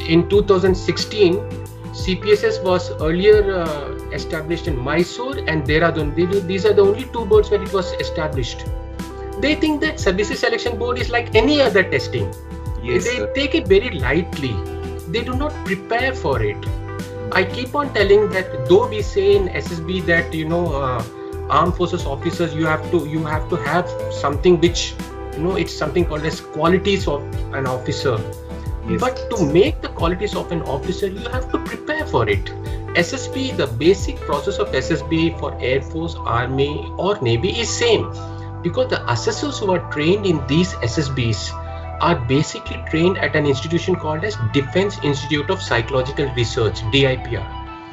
in 2016, CPSS was earlier established in Mysore and Dehradun. These are the only two boards where it was established. They think that Services Selection Board is like any other testing. Yes, they sir. take it very lightly. They do not prepare for it. I keep on telling that though we say in SSB that armed forces officers you have to have something which it's something called as qualities of an officer. Yes. But to make the qualities of an officer, you have to prepare for it. SSB, the basic process of SSB for Air Force, Army or Navy is same, because the assessors who are trained in these SSBs are basically trained at an institution called as Defense Institute of Psychological Research, DIPR.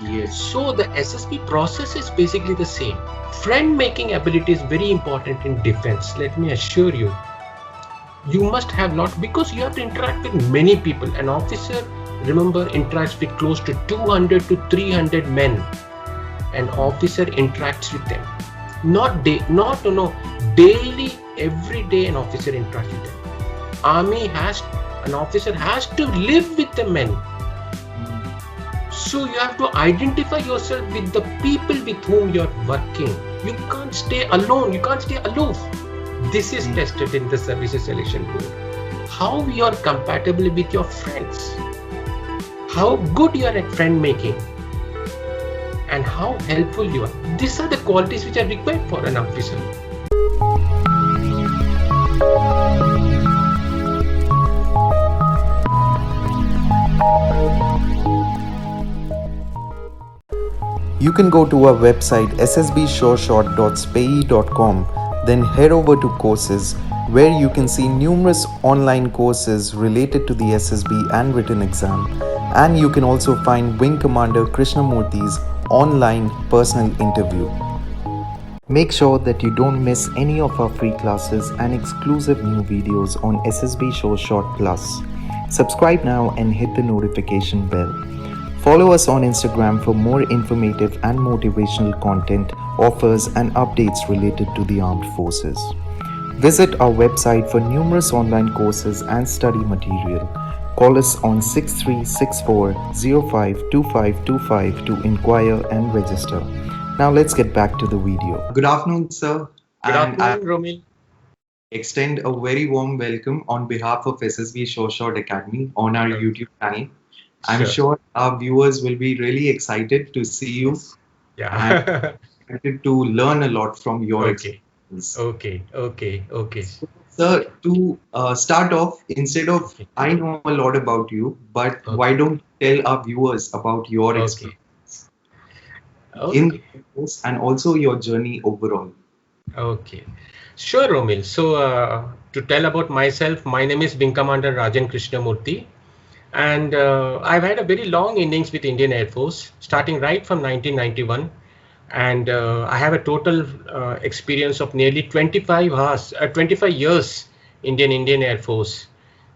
Yes. So the SSB process is basically the same. Friend making ability is very important in defense, let me assure you. You must have lot, because you have to interact with many people. An officer, remember, interacts with close to 200 to 300 men. An officer interacts with them. Daily, every day an officer interacts with them. An officer has to live with the men. So you have to identify yourself with the people with whom you are working. You can't stay alone, you can't stay aloof. This is tested in the Services Selection Board. How you are compatible with your friends, how good you are at friend making, and how helpful you are. These are the qualities which are required for an officer. You can go to our website ssbshoreshort.spae.com, then head over to courses, where you can see numerous online courses related to the SSB and written exam, and you can also find Wing Commander Krishnamurti's online personal interview. Make sure that you don't miss any of our free classes and exclusive new videos on SSB Show Short Plus. Subscribe now and hit the notification bell. Follow us on Instagram for more informative and motivational content, offers and updates related to the armed forces. Visit our website for numerous online courses and study material. Call us on 6364052525 to inquire and register. Now let's get back to the video. Good afternoon, sir. Good afternoon, Romil. Extend a very warm welcome on behalf of SSB Short Academy on our YouTube channel. I'm sure our viewers will be really excited to see you. Yeah. And excited to learn a lot from your experience. Okay. Sir, to start off, instead of I know a lot about you, but why don't you tell our viewers about your experience in the course and also your journey overall? Okay. Sure, Romil. So to tell about myself, my name is Wing Commander Rajan Krishnamurti. And I've had a very long innings with Indian Air Force, starting right from 1991. And I have a total experience of nearly 25 years Indian Air Force.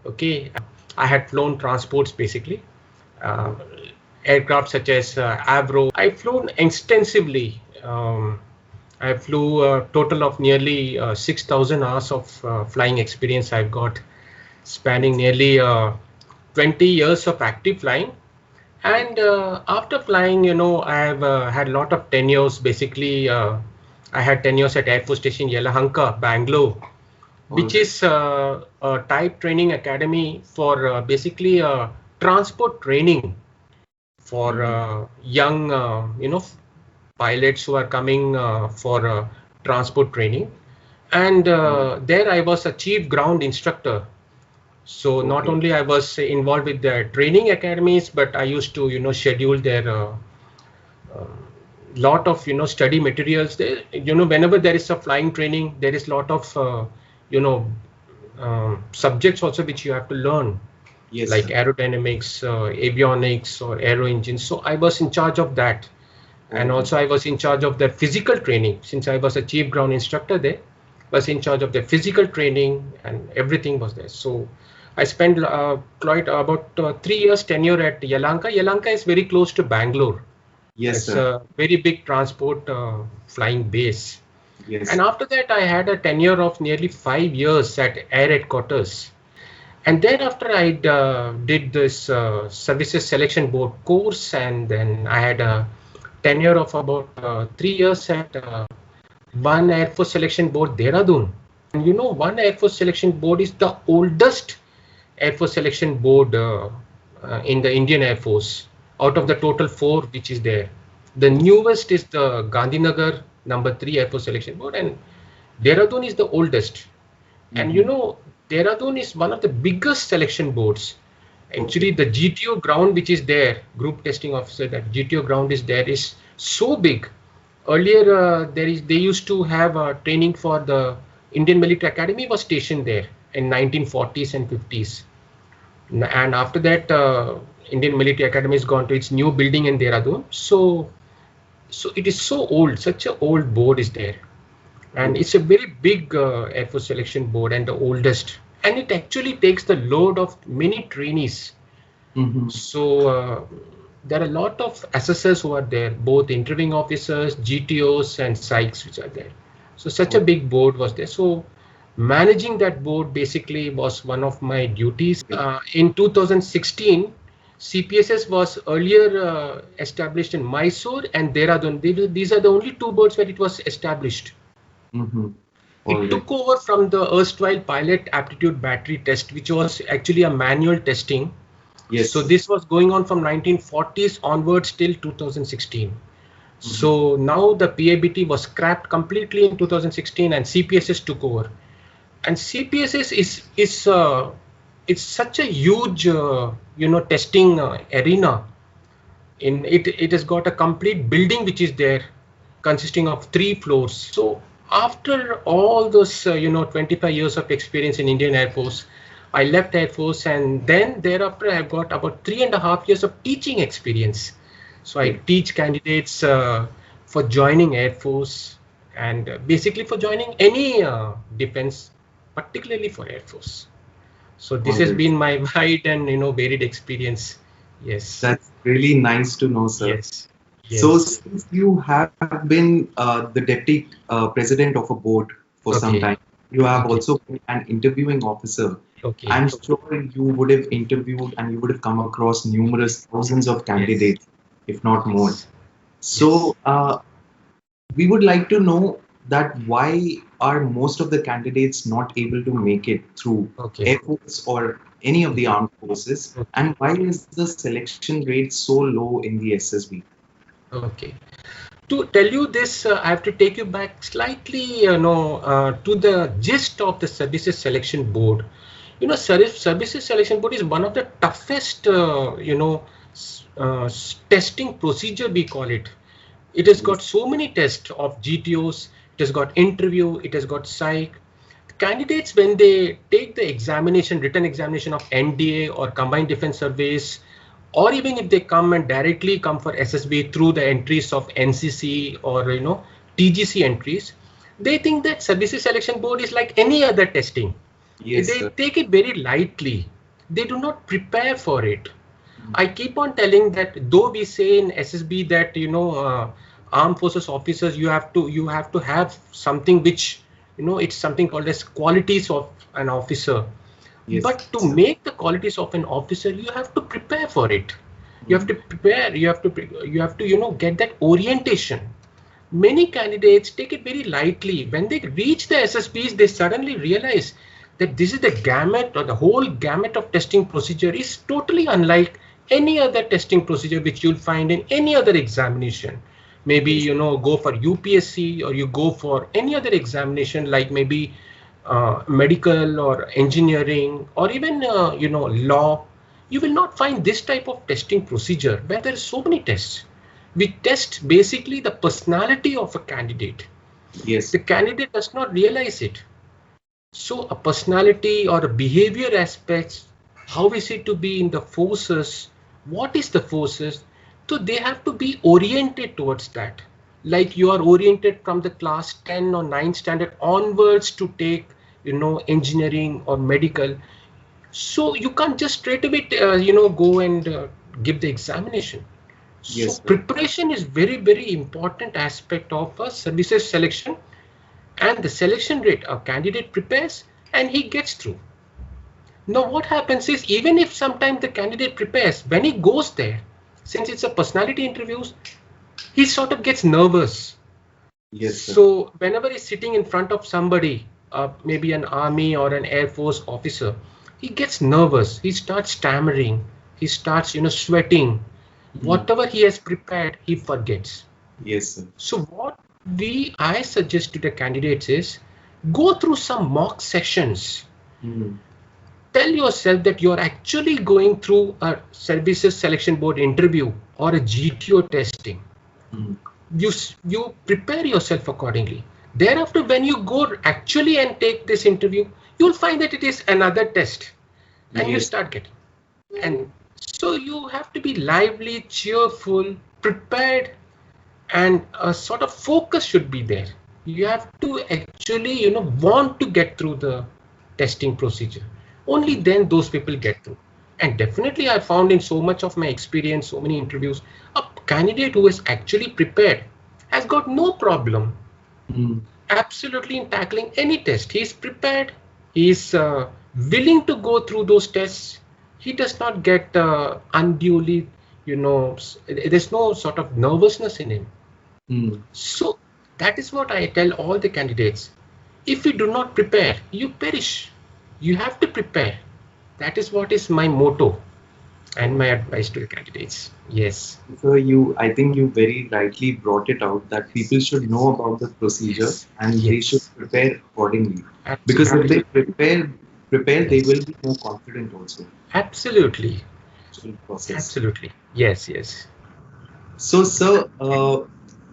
Okay, I had flown transports basically, aircraft such as Avro. I've flown extensively. I flew a total of nearly 6,000 hours of flying experience I've got, spanning nearly 20 years of active flying. And after flying, I have had a lot of tenures. Basically, I had tenures at Air Force Station Yelahanka, Bangalore, which is a type training academy for basically transport training for young, pilots who are coming for transport training. And there I was a chief ground instructor. So not only I was involved with the training academies, but I used to, schedule their lot of, study materials. There, whenever there is a flying training, there is a lot of, subjects also which you have to learn, like aerodynamics, avionics, or aero engines. So I was in charge of that. And also I was in charge of the physical training. Since I was a chief ground instructor there, was in charge of the physical training, and everything was there. So I spent quite about 3 years tenure at Yelahanka. Yelahanka is very close to Bangalore. Yes, it's sir. a very big transport flying base. Yes. And after that, I had a tenure of nearly 5 years at Air Headquarters. And then after I did this services selection board course, and then I had a tenure of about 3 years at one Air Force Selection Board, Dehradun. And you know, one Air Force Selection Board is the oldest Air Force Selection Board in the Indian Air Force out of the total 4 which is there. The newest is the Gandhinagar number 3 Air Force Selection Board, and Dehradun is the oldest. And you know, Dehradun is one of the biggest selection boards. Actually, the GTO ground which is there, Group Testing Officer, that GTO ground is there, is so big. Earlier, they used to have training for the Indian Military Academy was stationed there in 1940s and 50s. And after that, Indian Military Academy has gone to its new building in Dehradun. So it is so old, such an old board is there. And it's a very big Air Force Selection Board and the oldest. And it actually takes the load of many trainees. So there are a lot of assessors who are there, both interviewing officers, GTOs and psychs which are there. So such a big board was there. So managing that board basically was one of my duties. In 2016, CPSS was earlier established in Mysore and Dehradun. These are the only 2 boards where it was established. It took over from the erstwhile pilot aptitude battery test, which was actually a manual testing. Yes. So this was going on from 1940s onwards till 2016. So now the PABT was scrapped completely in 2016 and CPSS took over. And CPSS is such a huge testing arena. In it has got a complete building which is there, consisting of 3 floors. So after all those 25 years of experience in Indian Air Force, I left Air Force, and then thereafter I've got about 3.5 years of teaching experience. So I teach candidates for joining Air Force and basically for joining any defense, particularly for Air Force. So this has been my wide and varied experience. Yes. That's really nice to know, sir. Yes. Yes. So since you have been the deputy president of a board for some time, you have also been an interviewing officer. I'm sure you would have interviewed and you would have come across numerous thousands of candidates, if not more. So we would like to know that why are most of the candidates not able to make it through Air Force or any of the armed forces, and why is the selection rate so low in the SSB? Okay. To tell you this, I have to take you back slightly, to the gist of the Services Selection Board. Services Selection Board is one of the toughest, testing procedure, we call it. It has got so many tests of GTOs, it has got interview, it has got psych. Candidates, when they take the examination, written examination of NDA or Combined Defense Service, or even if they directly come for SSB through the entries of NCC or TGC entries, they think that Services Selection Board is like any other testing. Yes, they take it very lightly. They do not prepare for it. I keep on telling that though we say in SSB that armed forces officers you have to have something which it's something called as qualities of an officer. Yes. But to make the qualities of an officer, you have to prepare for it. You have to prepare. You have to get that orientation. Many candidates take it very lightly. When they reach the SSBs, they suddenly realize that this is the gamut, or the whole gamut of testing procedure is totally unlike any other testing procedure which you'll find in any other examination. Maybe go for UPSC, or you go for any other examination like maybe medical or engineering or even law. You will not find this type of testing procedure where there are so many tests. We test basically the personality of a candidate. Yes. The candidate does not realize it. So a personality or a behavior aspects, how is it to be in the forces? What is the forces? So they have to be oriented towards that. Like you are oriented from the class 10 or 9 standard onwards to take, engineering or medical. So you can't just straight away, go and give the examination. Yes, so preparation is very, very important aspect of a services selection, and the selection rate, a candidate prepares and he gets through. Now what happens is, even if sometimes the candidate prepares, when he goes there, since it's a personality interviews, he sort of gets nervous. Yes, sir. So whenever he's sitting in front of somebody, maybe an army or an air force officer, he gets nervous. He starts stammering. He starts, sweating. Whatever he has prepared, he forgets. Yes, sir. So what I suggest to the candidates is, go through some mock sessions. Tell yourself that you're actually going through a Services Selection Board interview or a GTO testing. You prepare yourself accordingly. Thereafter, when you go actually and take this interview, you'll find that it is another test, and you start getting. And so you have to be lively, cheerful, prepared, and a sort of focus should be there. You have to actually, want to get through the testing procedure. Only then those people get through. And definitely I found in so much of my experience, so many interviews, a candidate who is actually prepared has got no problem absolutely in tackling any test. He is prepared. He is willing to go through those tests. He does not get unduly, there's no sort of nervousness in him. So that is what I tell all the candidates. If you do not prepare, you perish. You have to prepare. That is what is my motto and my advice to the candidates. Yes. So I think you very rightly brought it out that people should know about the procedure and they should prepare accordingly. Because if they prepare, they will be more confident also. Absolutely. Absolutely. Yes. So, sir,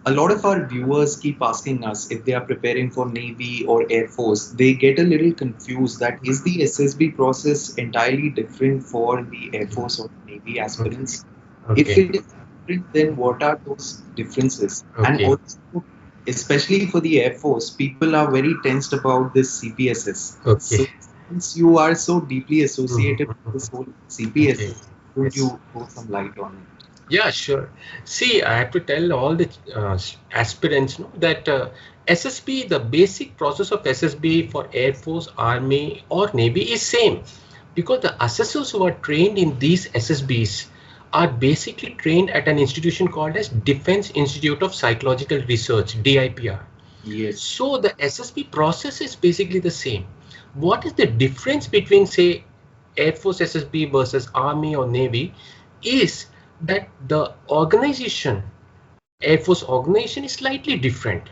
a lot of our viewers keep asking us if they are preparing for Navy or Air Force. They get a little confused that is the SSB process entirely different for the Air Force or Navy aspirants? If it is different, then what are those differences? And also, especially for the Air Force, people are very tensed about this CPSS. So since you are so deeply associated with this whole CPSS, could you throw some light on it? Yeah, sure. See, I have to tell all the aspirants that SSB, the basic process of SSB for Air Force, Army or Navy is same, because the assessors who are trained in these SSBs are basically trained at an institution called as Defense Institute of Psychological Research, DIPR. Yes. So the SSB process is basically the same. What is the difference between, say, Air Force SSB versus Army or Navy is that the organization, Air Force organization, is slightly different.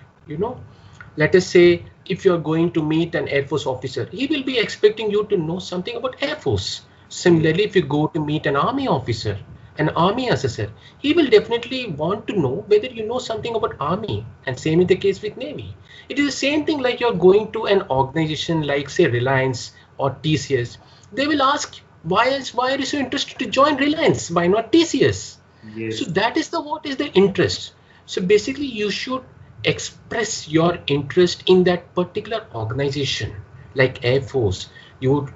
Let us say if you're going to meet an Air Force officer, he will be expecting you to know something about Air Force. Similarly, if you go to meet an Army officer, an Army assessor, he will definitely want to know whether you know something about Army, and same is the case with Navy. It is the same thing like you're going to an organization like, say, Reliance or TCS. They will ask, why are you so interested to join Reliance? Why not TCS? Yes. So that is what is the interest. So basically you should express your interest in that particular organization, like Air Force. You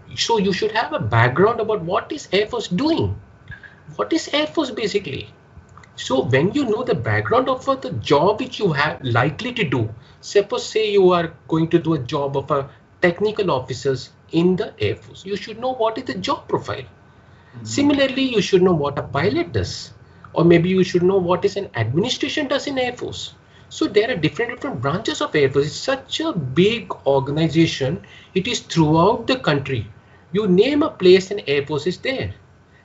should have a background about what is Air Force doing. What is Air Force basically? So when you know the background of the job which you have likely to do, suppose say you are going to do a job of a technical officers in the Air Force, you should know what is the job profile. Similarly, you should know what a pilot does, or maybe you should know what is an administration does in Air Force. So there are different branches of Air Force. It's such a big organization. It is throughout the country. You name a place and Air Force is there.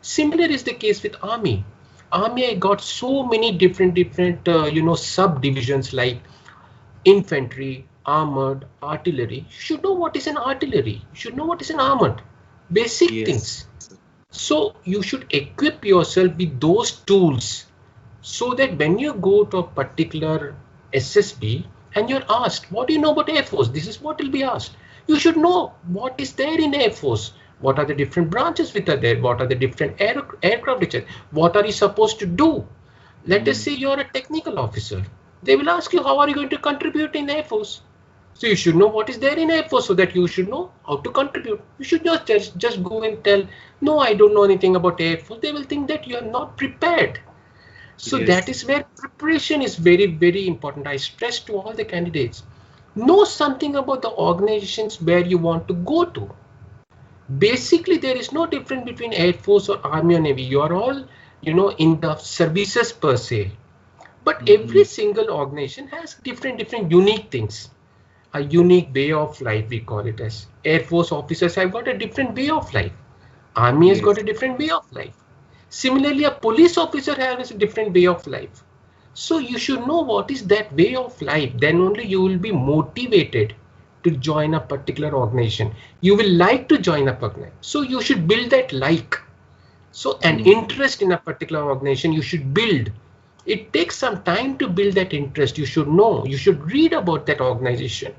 Similar is the case with Army. Army, I got so many different subdivisions like infantry, armored, artillery. You should know what is an artillery. You should know what is an armored. Basic things. So you should equip yourself with those tools so that when you go to a particular SSB and you're asked, what do you know about Air Force? This is what will be asked. You should know what is there in Air Force. What are the different branches which are there? What are the different aircraft which are? What are you supposed to do? Let us say you're a technical officer. They will ask you, how are you going to contribute in Air Force? So you should know what is there in Air Force so that you should know how to contribute. You should just go and tell, no, I don't know anything about Air Force. They will think that you are not prepared. So that is where preparation is very, very important. I stress to all the candidates, know something about the organizations where you want to go to. Basically, there is no difference between Air Force or Army or Navy. You are all, in the services per se. But every single organization has different unique things. A unique way of life, we call it as. Air Force officers have got a different way of life. Army has got a different way of life. Similarly, a police officer has a different way of life. So you should know what is that way of life. Then only you will be motivated to join a particular organization. You will like to join a organization. So you should build that like. So an interest in a particular organization you should build. It takes some time to build that interest. You should know. You should read about that organization.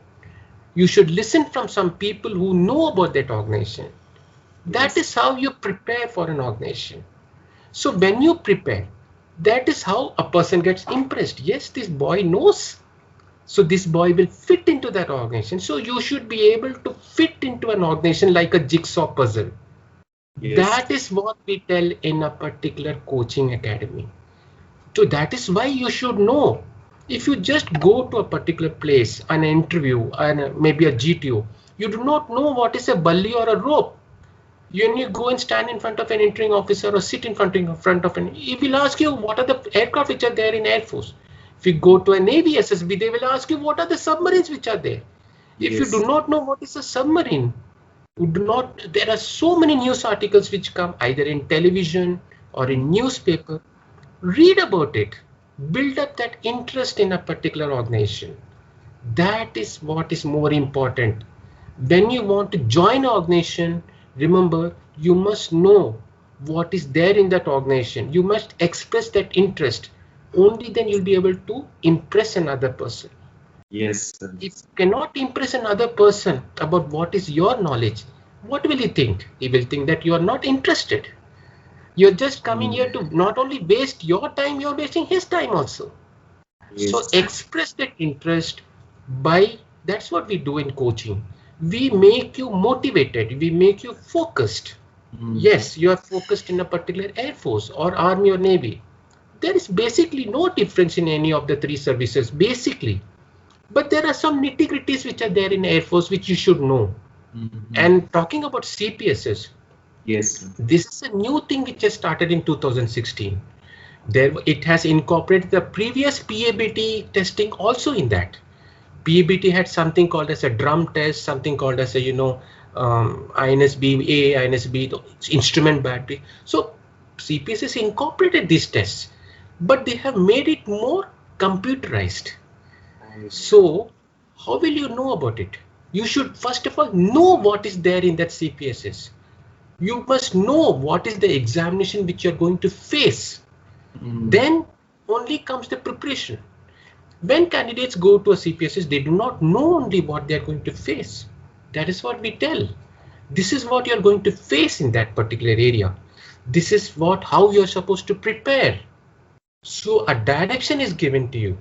You should listen from some people who know about that organization. That is how you prepare for an organization. So when you prepare, that is how a person gets impressed. Yes, this boy knows. So this boy will fit into that organization. So you should be able to fit into an organization like a jigsaw puzzle. That is what we tell in a particular coaching academy. So that is why you should know. If you just go to a particular place, an interview, and maybe a GTO, you do not know what is a bully or a rope. When you go and stand in front of an entering officer or sit in front of an, he will ask you what are the aircraft which are there in Air Force. If you go to a Navy SSB, they will ask you what are the submarines which are there. If you do not know what is a submarine, there are so many news articles which come either in television or in newspaper. Read about it. Build up that interest in a particular organization. That is what is more important. When you want to join an organization, remember, you must know what is there in that organization. You must express that interest. Only then you'll be able to impress another person. Yes. If you cannot impress another person about what is your knowledge, what will he think? He will think that you are not interested. You're just coming here to not only waste your time, you're wasting his time also. So express that interest by, that's what we do in coaching. We make you motivated. We make you focused. Yes, you are focused in a particular Air Force or Army or Navy. There is basically no difference in any of the three services, basically. But there are some nitty-gritties which are there in Air Force which you should know. And talking about CPSs, this is a new thing which has started in 2016. It has incorporated the previous PABT testing also in that. PABT had something called as a drum test, something called as a, INSB A, INSB, instrument battery. So CPS has incorporated these tests, but they have made it more computerized. So how will you know about it? You should first of all know what is there in that CPSS. You must know what is the examination which you're going to face. Then only comes the preparation. When candidates go to a CPSS, they do not know only what they are going to face. That is what we tell. This is what you're going to face in that particular area. This is how you're supposed to prepare. So a direction is given to you.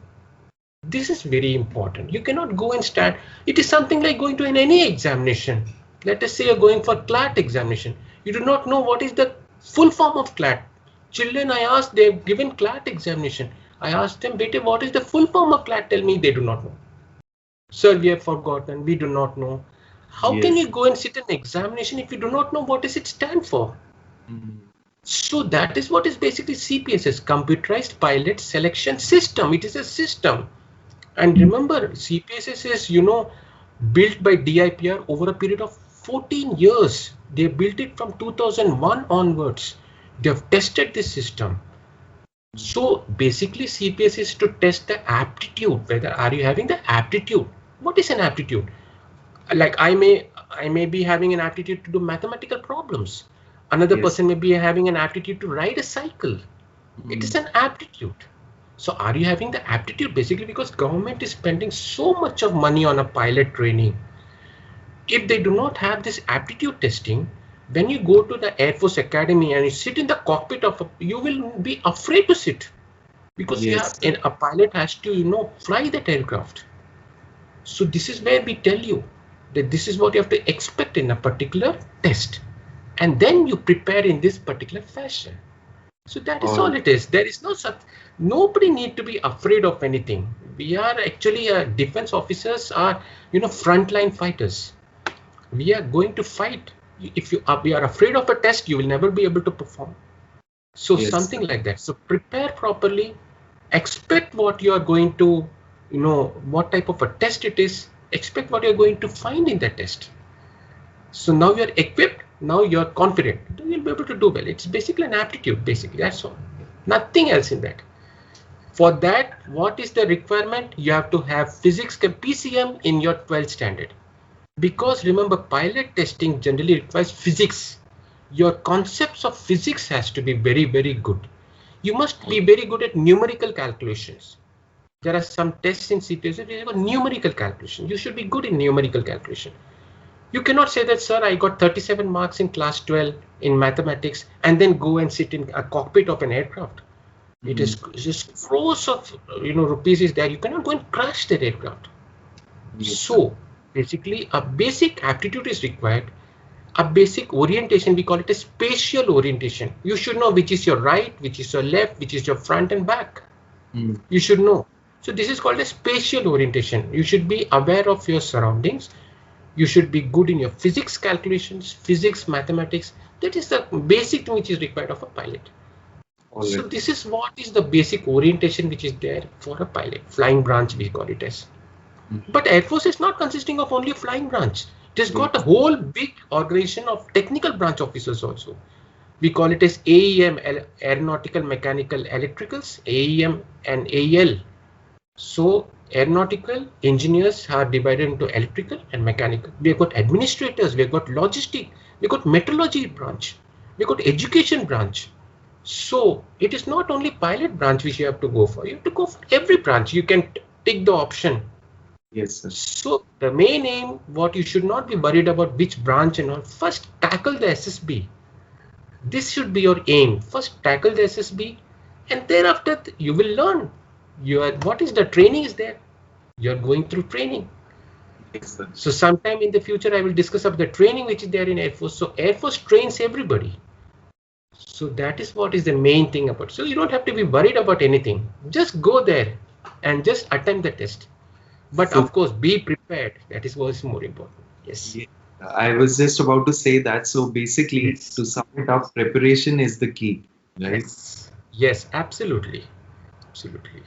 This is very important. You cannot go and stand. It is something like going to any examination. Let us say you're going for CLAT examination. You do not know what is the full form of CLAT. Children, I asked, they've given CLAT examination. I asked them, Bete, what is the full form of CLAT? Tell me, they do not know. Sir, we have forgotten. We do not know. How can you go and sit an examination if you do not know what does it stand for? So that is what is basically CPSS, Computerized Pilot Selection System. It is a system. And remember, CPSS is, built by DIPR over a period of 14 years. They built it from 2001 onwards. They have tested this system. So basically CPS is to test the aptitude, whether are you having the aptitude. What is an aptitude? Like I may be having an aptitude to do mathematical problems. Another person may be having an aptitude to ride a cycle. It is an aptitude. So are you having the aptitude? Basically because government is spending so much of money on a pilot training. If they do not have this aptitude testing, when you go to the Air Force Academy and you sit in the cockpit of you will be afraid to sit because a pilot has to, fly that aircraft. So this is where we tell you that this is what you have to expect in a particular test. And then you prepare in this particular fashion. So that is all it is. There is no such, nobody need to be afraid of anything. We are actually defense officers are, frontline fighters. We are going to fight. if you are afraid of a test, you will never be able to perform. So something like that. So prepare properly, expect what you are going to, what type of a test it is, expect what you're going to find in that test. So now you're equipped, now you're confident, you'll be able to do well. It's basically an aptitude, basically, that's all. Nothing else in that. For that, what is the requirement? You have to have physics PCM in your 12th standard. Because remember, pilot testing generally requires physics. Your concepts of physics has to be very, very good. You must be very good at numerical calculations. There are some tests in CPS which have numerical calculation. You should be good in numerical calculation. You cannot say that, sir, I got 37 marks in class 12 in mathematics and then go and sit in a cockpit of an aircraft. It is just crores of rupees is there. You cannot go and crash that aircraft. So basically a basic aptitude is required. A basic orientation, we call it a spatial orientation. You should know which is your right, which is your left, which is your front and back. You should know. So this is called a spatial orientation. You should be aware of your surroundings. You should be good in your physics calculations, physics, mathematics. That is the basic thing which is required of a pilot. So this is what is the basic orientation which is there for a pilot. Flying branch, we call it as. But Air Force is not consisting of only a flying branch. It has got a whole big organization of technical branch officers also. We call it as AEM, Aeronautical Mechanical Electricals, AEM and AEL. So aeronautical engineers are divided into electrical and mechanical. We have got administrators, we have got logistic, we have got meteorology branch, we have got education branch. So it is not only pilot branch which you have to go for. You have to go for every branch. You can take the option. Yes, sir. So the main aim, what you should not be worried about which branch and all. First, tackle the SSB. This should be your aim. First, tackle the SSB, and thereafter you will learn. What is the training is there? You are going through training. Yes, sir. So sometime in the future, I will discuss of the training which is there in Air Force. So Air Force trains everybody. So that is what is the main thing about. So you don't have to be worried about anything. Just go there and just attempt the test. But So, of course, be prepared. That is what is more important. Yes. yeah, I was just about to say that. So basically, to sum it up, preparation is the key, right? Yes, absolutely. Absolutely.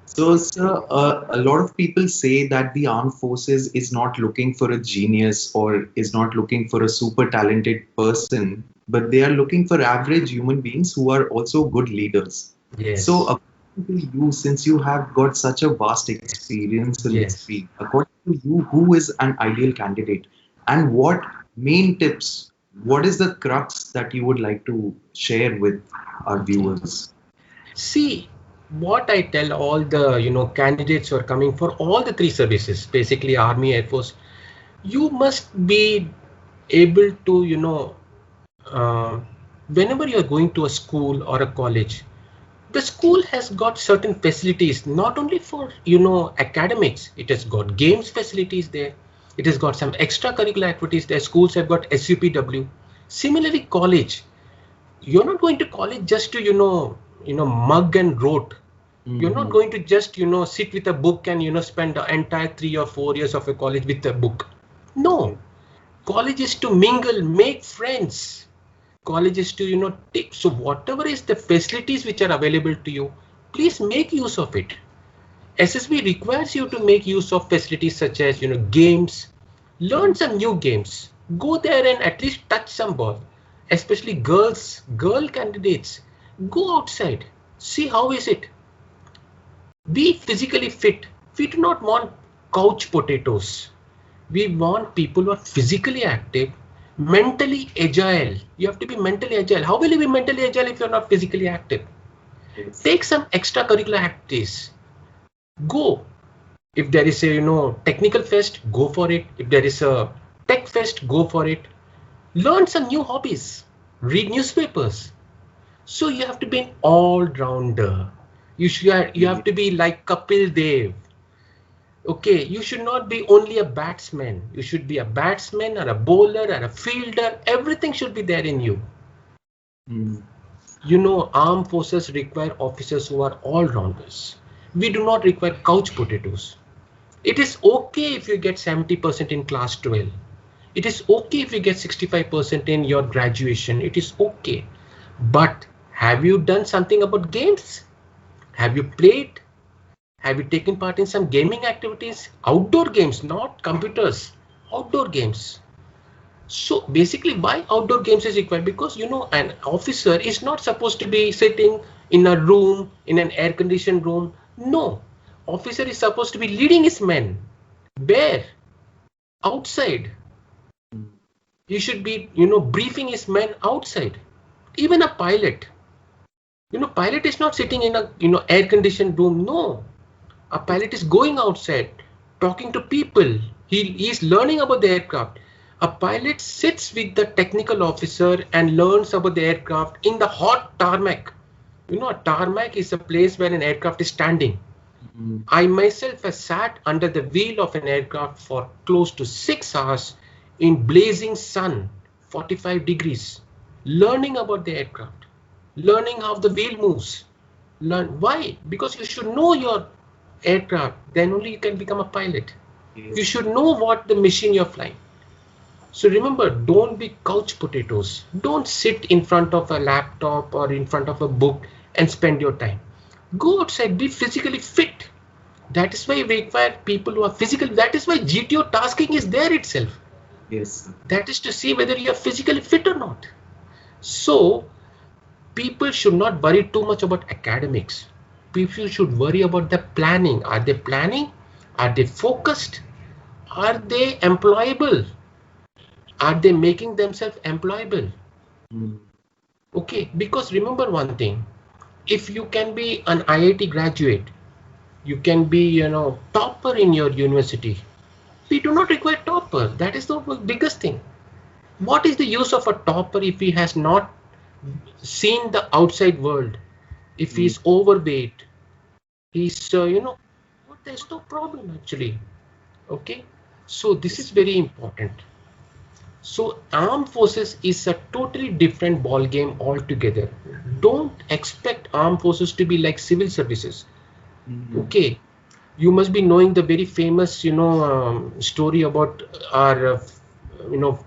So, sir, a lot of people say that the armed forces is not looking for a genius or is not looking for a super talented person, but they are looking for average human beings who are also good leaders. Yes. So, according to you, since you have got such a vast experience in this field, according to you, who is an ideal candidate? And what main tips, what is the crux that you would like to share with our viewers? See, what I tell all the candidates who are coming for all the three services, basically Army, Air Force, you must be able to whenever you are going to a school or a college, the school has got certain facilities, not only for academics. It has got games facilities there. It has got some extracurricular activities there. Schools have got SUPW. Similarly, college, you're not going to college just to mug and rote. You're not going to just sit with a book and spend the entire 3 or 4 years of a college with a book. No, college is to mingle, make friends. College is to take. So whatever is the facilities which are available to you, please make use of it. SSB requires you to make use of facilities such as games. Learn some new games. Go there and at least touch some ball. Especially girl candidates. Go outside. See how is it. Be physically fit. We do not want couch potatoes. We want people who are physically active, mentally agile. You have to be mentally agile. How will you be mentally agile if you're not physically active? Yes. Take some extracurricular activities. Go. If there is a technical fest, go for it. If there is a tech fest, go for it. Learn some new hobbies. Read newspapers. So you have to be an all-rounder. You have to be like Kapil Dev. Okay, you should not be only a batsman. You should be a batsman or a bowler or a fielder. Everything should be there in you. Armed forces require officers who are all-rounders. We do not require couch potatoes. It is okay if you get 70% in class 12. It is okay if you get 65% in your graduation. It is okay. But have you done something about games? Have you played? Have you taken part in some gaming activities? Outdoor games, not computers. Outdoor games. So basically, why outdoor games is required? Because an officer is not supposed to be sitting in a room, in an air-conditioned room. No, officer is supposed to be leading his men. Where? Outside. He should be, briefing his men outside. Even a pilot. Pilot is not sitting in a, air-conditioned room. No, a pilot is going outside, talking to people. He is learning about the aircraft. A pilot sits with the technical officer and learns about the aircraft in the hot tarmac. A tarmac is a place where an aircraft is standing. I myself have sat under the wheel of an aircraft for close to 6 hours in blazing sun, 45 degrees, learning about the aircraft, learning how the wheel moves. Why? Because you should know your aircraft, then only you can become a pilot. Yes. You should know what the machine you're flying. So remember, don't be couch potatoes. Don't sit in front of a laptop or in front of a book and spend your time. Go outside, be physically fit. That is why we require people who are physical. That is why GTO tasking is there itself. Yes. That is to see whether you are physically fit or not. So people should not worry too much about academics. People should worry about the planning. Are they planning? Are they focused? Are they employable? Are they making themselves employable? Okay, because remember one thing, if you can be an IIT graduate, you can be, topper in your university. We do not require topper. That is the biggest thing. What is the use of a topper if he has not seen the outside world? If he's overweight, he's, there's no problem actually. Okay, so this is very important. So armed forces is a totally different ball game altogether. Don't expect armed forces to be like civil services. Okay, you must be knowing the very famous, story about our,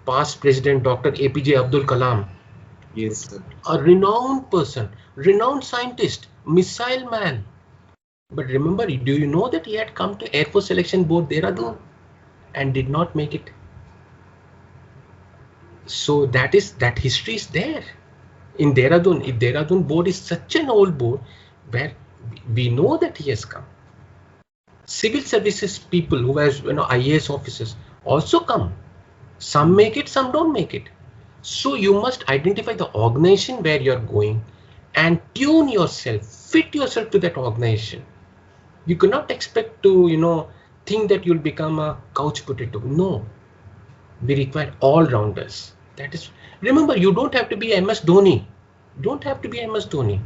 past president, Dr. APJ Abdul Kalam. Yes, sir. A renowned person, renowned scientist, missile man. But remember, do you know that he had come to Air Force Selection Board Dehradun and did not make it? So that history is there in Dehradun. If Dehradun board is such an old board where we know that he has come. Civil services people who has, IAS officers also come. Some make it, some don't make it. So you must identify the organization where you're going and tune yourself, fit yourself to that organization. You cannot expect to, think that you'll become a couch potato. No, we require all-rounders. That is, remember, you don't have to be MS Dhoni. Don't have to be MS Dhoni.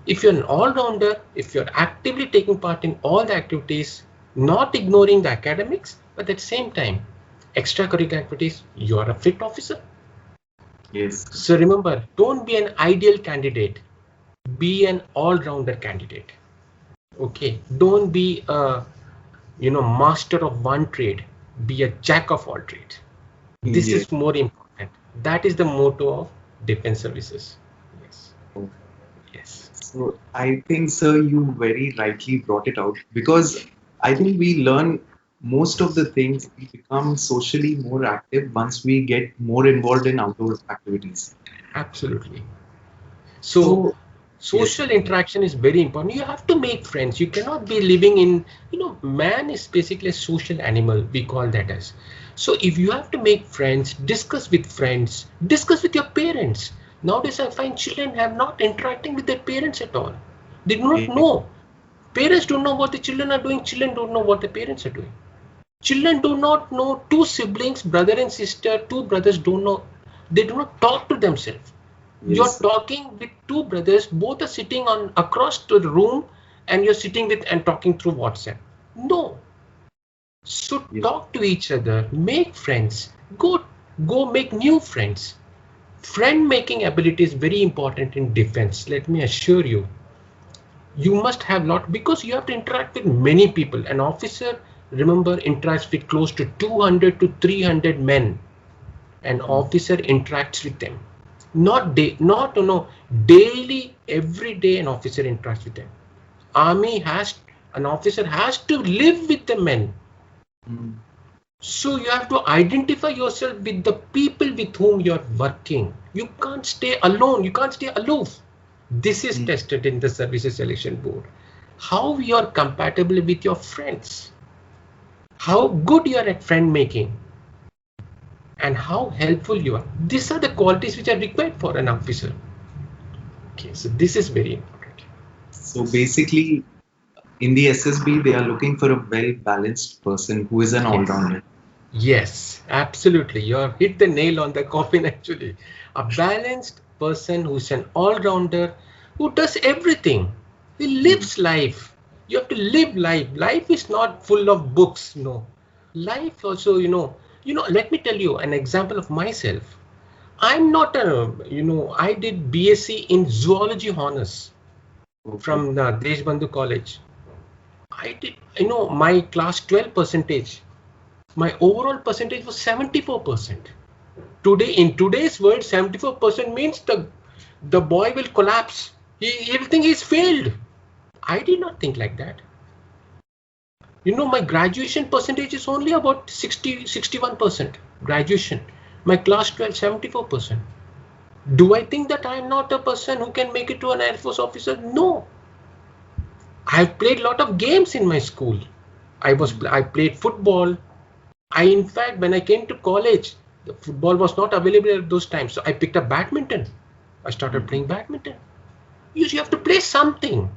If you're an all-rounder, if you're actively taking part in all the activities, not ignoring the academics, but at the same time, extracurricular activities, you are a fit officer. Yes. So remember, don't be an ideal candidate. Be an all-rounder candidate. Okay. Don't be a, master of one trade. Be a jack of all trades. This is more important. That is the motto of defense services. Yes. Yes. So I think, sir, you very rightly brought it out, because I think we learn most of the things. We become socially more active once we get more involved in outdoor activities. Absolutely. So social interaction is very important. You have to make friends. You cannot be living in, man is basically a social animal. We call that as. So if you have to make friends, discuss with friends, discuss with your parents. Nowadays, I find children have not interacting with their parents at all. They do not know. Parents don't know what the children are doing. Children don't know what the parents are doing. Children do not know. Two siblings, brother and sister, two brothers don't know. They do not talk to themselves. Yes. You're talking with two brothers, both are sitting on across to the room, and you're sitting with and talking through WhatsApp. No. So talk to each other, make friends, go make new friends. Friend making ability is very important in defense. Let me assure you. You must have lot, because you have to interact with many people. An officer remember, interacts with close to 200 to 300 men. An officer interacts with them. Daily, every day an officer interacts with them. An officer has to live with the men. So you have to identify yourself with the people with whom you are working. You can't stay alone. You can't stay aloof. This is tested in the Services Selection Board. How you are compatible with your friends. How good you are at friend making. And how helpful you are. These are the qualities which are required for an officer. Okay, so this is very important. So basically, in the SSB, they are looking for a well-balanced person who is an all-rounder. Yes, absolutely. You have hit the nail on the coffin actually. A balanced person who's an all-rounder, who does everything. He lives life. You have to live life. Life is not full of books, no. Life also, let me tell you an example of myself. I'm not I did BSc in Zoology Honors from the Deshbandhu College. I did, my class 12 percentage. My overall percentage was 74%. Today, in today's world, 74% means the boy will collapse. He will think he's failed. I did not think like that. My graduation percentage is only about 61%. Graduation. My class 12, 74%. Do I think that I am not a person who can make it to an Air Force officer? No. I've played a lot of games in my school. I played football. In fact, when I came to college, the football was not available at those times. So I picked up badminton. I started playing badminton. You have to play something.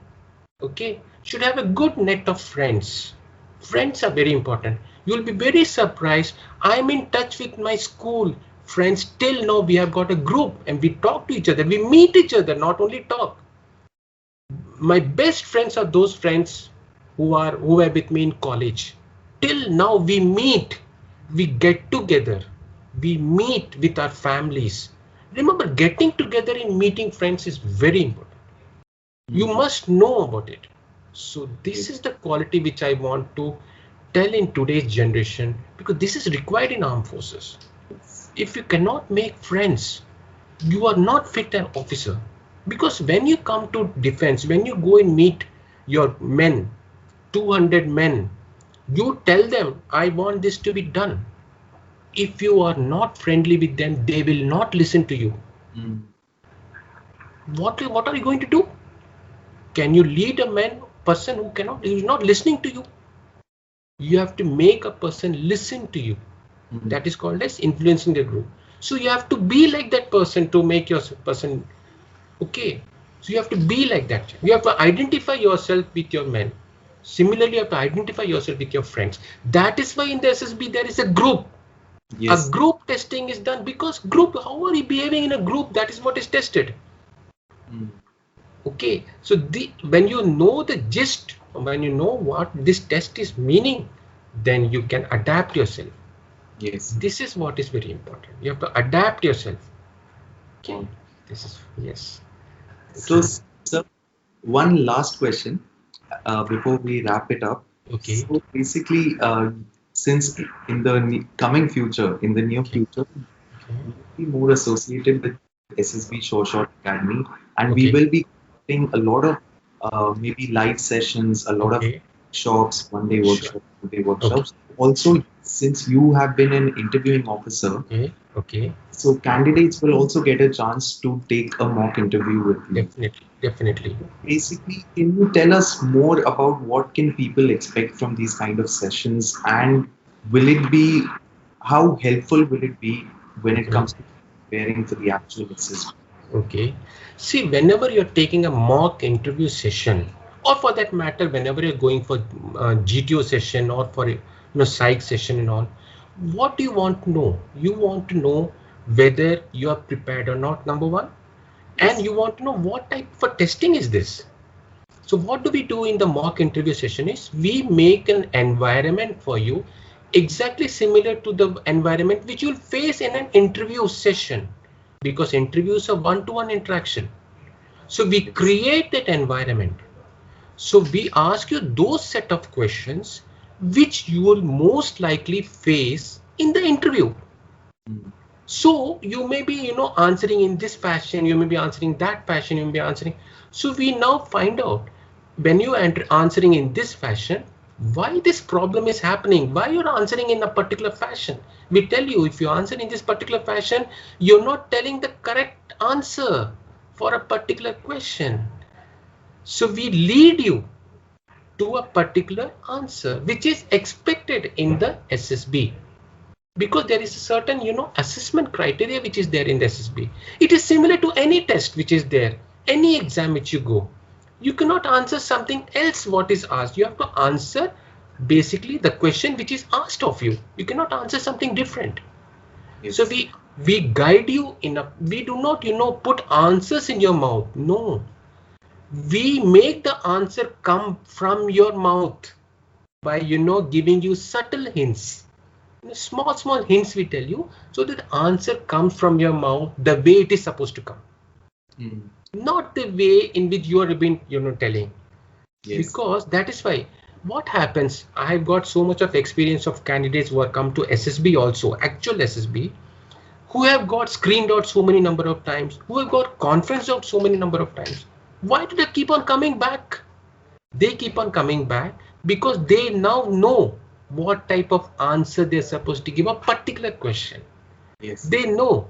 Okay. Should have a good net of friends. Friends are very important. You'll be very surprised. I'm in touch with my school friends till now. We have got a group and we talk to each other. We meet each other, not only talk. My best friends are those friends who were with me in college. Till now we meet, we get together, we meet with our families. Remember, getting together and meeting friends is very important. You must know about it. So this is the quality which I want to tell in today's generation, because this is required in armed forces. If you cannot make friends, you are not fit an officer. Because when you come to defense, when you go and meet your men, 200 men, you tell them, I want this to be done. If you are not friendly with them, they will not listen to you. What are you going to do? Can you lead a person who is not listening to you? You have to make a person listen to you. That is called as influencing the group. So you have to be like that person to make your person okay. So you have to be like that. You have to identify yourself with your men. Similarly, you have to identify yourself with your friends. That is why in the SSB there is a group. Yes. A group testing is done because how are you behaving in a group? That is what is tested. Okay. So when you know the gist, when you know what this test is meaning, then you can adapt yourself. Yes. This is what is very important. You have to adapt yourself. Okay. This is, yes. So, sir, one last question before we wrap it up. Okay. So basically, since in the coming future, in the near future, we'll be more associated with SSB Short Academy, and we will be doing a lot of maybe live sessions, a lot of workshops, one-day workshops, two-day workshops. Also, since you have been an interviewing officer, so candidates will also get a chance to take a mock interview with you. Definitely. Basically, can you tell us more about what can people expect from these kind of sessions, and how helpful will it be when it comes to preparing for the actual SSB? Okay. See, whenever you're taking a mock interview session, or for that matter, whenever you're going for GTO session or for psych session and all, what do you want to know? You want to know whether you are prepared or not, number one. And you want to know what type of testing is this. So what do we do in the mock interview session is we make an environment for you exactly similar to the environment which you'll face in an interview session, because interviews are one-to-one interaction. So we create that environment. So we ask you those set of questions which you will most likely face in the interview. So you may be, answering in this fashion, you may be answering that fashion, you may be answering. So we now find out when you are answering in this fashion, why this problem is happening, why you're answering in a particular fashion. We tell you, if you answer in this particular fashion, you're not telling the correct answer for a particular question. So we lead you to a particular answer, which is expected in the SSB. Because there is a certain, assessment criteria which is there in the SSB. It is similar to any test which is there, any exam which you go. You cannot answer something else what is asked. You have to answer basically the question which is asked of you. You cannot answer something different. Yes. So we guide you in a, we do not, put answers in your mouth. No. We make the answer come from your mouth by, giving you subtle hints. Small hints we tell you, so that the answer comes from your mouth the way it is supposed to come, not the way in which you are being, telling. Yes. Because that is why what happens. I have got so much of experience of candidates who have come to SSB also, actual SSB, who have got screened out so many number of times, who have got conferenced out so many number of times. Why do they keep on coming back? They keep on coming back because they now know what type of answer they're supposed to give a particular question. Yes. They know.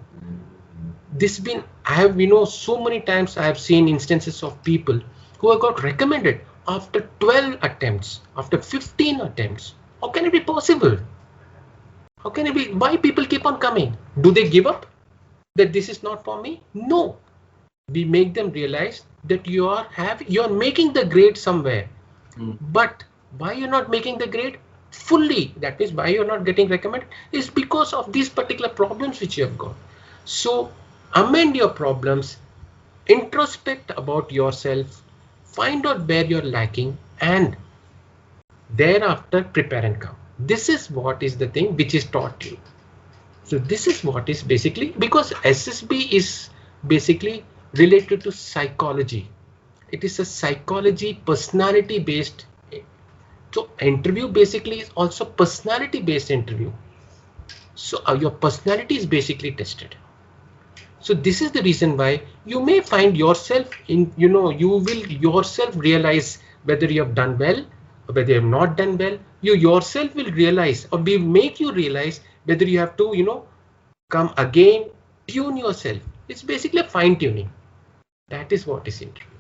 This been, I have, so many times I have seen instances of people who have got recommended after 12 attempts, after 15 attempts. How can it be possible? How can it be? Why people keep on coming? Do they give up? That this is not for me? No. We make them realize that you are making the grade somewhere. But why you're not making the grade fully, that is why you're not getting recommended, is because of these particular problems which you have got. So amend your problems, introspect about yourself, find out where you're lacking, and thereafter prepare and come. This is what is the thing which is taught you. So this is what is basically, because SSB is basically related to psychology. It is a psychology, personality based. So interview basically is also personality based interview. So your personality is basically tested. So this is the reason why you may find yourself in, you will yourself realize whether you have done well or whether you have not done well. You yourself will realize, or we make you realize whether you have to, come again, tune yourself. It's basically a fine tuning. That is what is interview.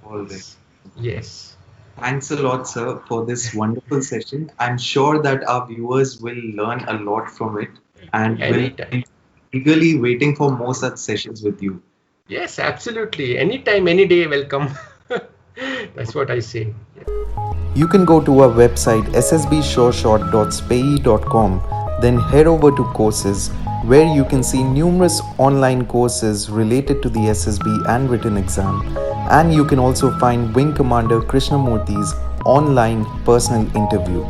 All right. Yes. Thanks a lot, sir, for this wonderful session. I'm sure that our viewers will learn a lot from it and will be eagerly waiting for more such sessions with you. Yes, absolutely. Anytime, any day, welcome. That's what I say. You can go to our website ssbsureshot.spae.com, then head over to courses, where you can see numerous online courses related to the SSB and written exam. And you can also find Wing Commander Krishnamurti's online personal interview.